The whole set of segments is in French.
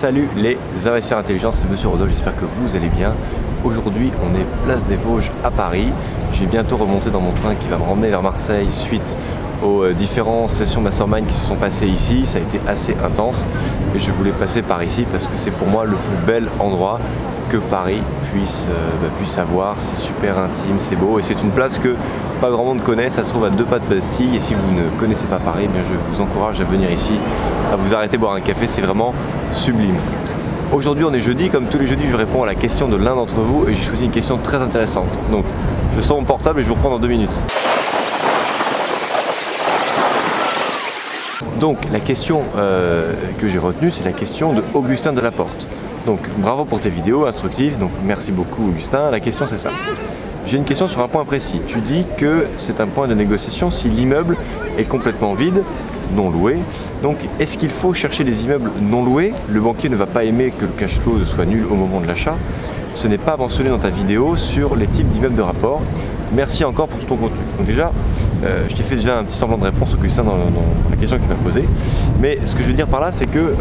Salut les investisseurs intelligents, c'est Monsieur Rodolphe, j'espère que vous allez bien. Aujourd'hui on est place des Vosges à Paris. J'ai bientôt remonté dans mon train qui va me ramener vers Marseille suite aux différentes sessions mastermind qui se sont passées ici. Ça a été assez intense et je voulais passer par ici parce que c'est pour moi le plus bel endroit que Paris puisse avoir. C'est super intime, c'est beau et c'est une place que pas grand monde connaît. Ça se trouve à 2 pas de Bastille et si vous ne connaissez pas Paris, bien je vous encourage à venir ici, à vous arrêter boire un café, c'est vraiment sublime. Aujourd'hui on est jeudi, comme tous les jeudis je réponds à la question de l'un d'entre vous et j'ai choisi une question très intéressante. Donc je sors mon portable et je vous reprends dans 2 minutes. Donc la question que j'ai retenue, c'est la question de Augustin Delaporte. Donc bravo pour tes vidéos instructives, donc merci beaucoup Augustin. La question c'est ça. J'ai une question sur un point précis. Tu dis que c'est un point de négociation si l'immeuble est complètement vide, non loué. Donc est-ce qu'il faut chercher des immeubles non loués? Le banquier ne va pas aimer que le cash flow soit nul au moment de l'achat. Ce n'est pas mentionné dans ta vidéo sur les types d'immeubles de rapport. Merci encore pour tout ton contenu. Donc déjà, je t'ai fait déjà un petit semblant de réponse Augustin dans la question que tu m'as posée. Mais ce que je veux dire par là, c'est que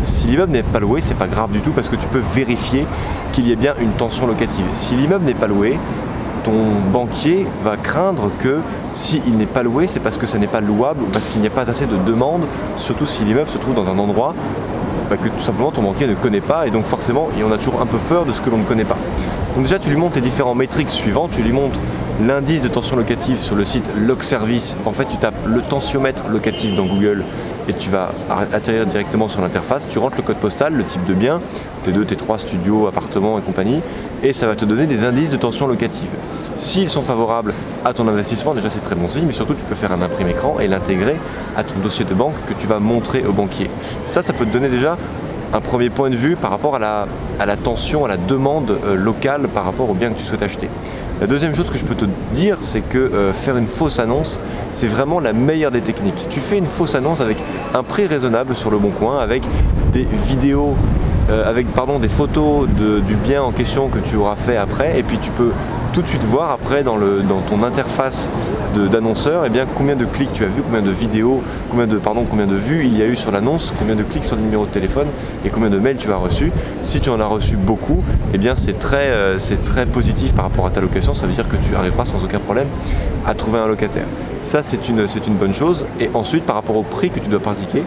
si l'immeuble n'est pas loué, c'est pas grave du tout parce que tu peux vérifier qu'il y ait bien une tension locative. Si l'immeuble n'est pas loué, ton banquier va craindre que s'il n'est pas loué, c'est parce que ça n'est pas louable ou parce qu'il n'y a pas assez de demande, surtout si l'immeuble se trouve dans un endroit que tout simplement ton banquier ne connaît pas et donc forcément on a toujours un peu peur de ce que l'on ne connaît pas. Donc déjà tu lui montres les différents métriques suivants, tu lui montres l'indice de tension locative sur le site Logservice. En fait tu tapes le tensiomètre locatif dans Google et tu vas atterrir directement sur l'interface, tu rentres le code postal, le type de bien, T2, T3, studio, appartement et compagnie, et ça va te donner des indices de tension locative. S'ils sont favorables à ton investissement, déjà c'est très bon signe, mais surtout tu peux faire un imprimé écran et l'intégrer à ton dossier de banque que tu vas montrer au banquier. Ça peut te donner déjà un premier point de vue par rapport à la tension, à la demande locale par rapport au bien que tu souhaites acheter. La deuxième chose que je peux te dire, c'est que faire une fausse annonce, c'est vraiment la meilleure des techniques. Tu fais une fausse annonce avec un prix raisonnable sur le bon coin, avec des vidéos, des photos du bien en question que tu auras fait après, et puis tu peux tout de suite voir après dans ton interface d'annonceur combien de clics tu as vu, combien de vidéos, combien de vues il y a eu sur l'annonce, combien de clics sur le numéro de téléphone et combien de mails tu as reçus. Si tu en as reçu beaucoup, c'est très positif par rapport à ta location, ça veut dire que tu arriveras sans aucun problème à trouver un locataire. Ça c'est une bonne chose. Et ensuite par rapport au prix que tu dois pratiquer,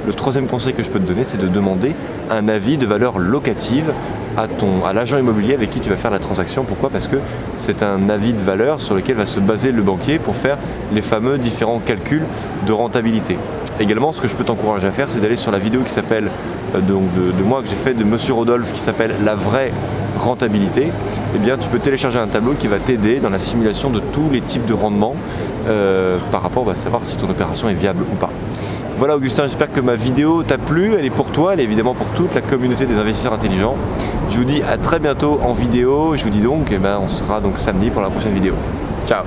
le troisième conseil que je peux te donner, c'est de demander un avis de valeur locative à l'agent immobilier avec qui tu vas faire la transaction. Pourquoi? Parce que c'est un avis de valeur sur lequel va se baser le banquier pour faire les fameux différents calculs de rentabilité. Également, ce que je peux t'encourager à faire, c'est d'aller sur la vidéo qui s'appelle, de moi que j'ai fait de Monsieur Rodolphe, qui s'appelle La vraie rentabilité. Tu peux télécharger un tableau qui va t'aider dans la simulation de tous les types de rendements par rapport à savoir si ton opération est viable ou pas. Voilà Augustin, j'espère que ma vidéo t'a plu, elle est pour toi, elle est évidemment pour toute la communauté des investisseurs intelligents. Je vous dis à très bientôt en vidéo, je vous dis donc, on sera donc samedi pour la prochaine vidéo. Ciao.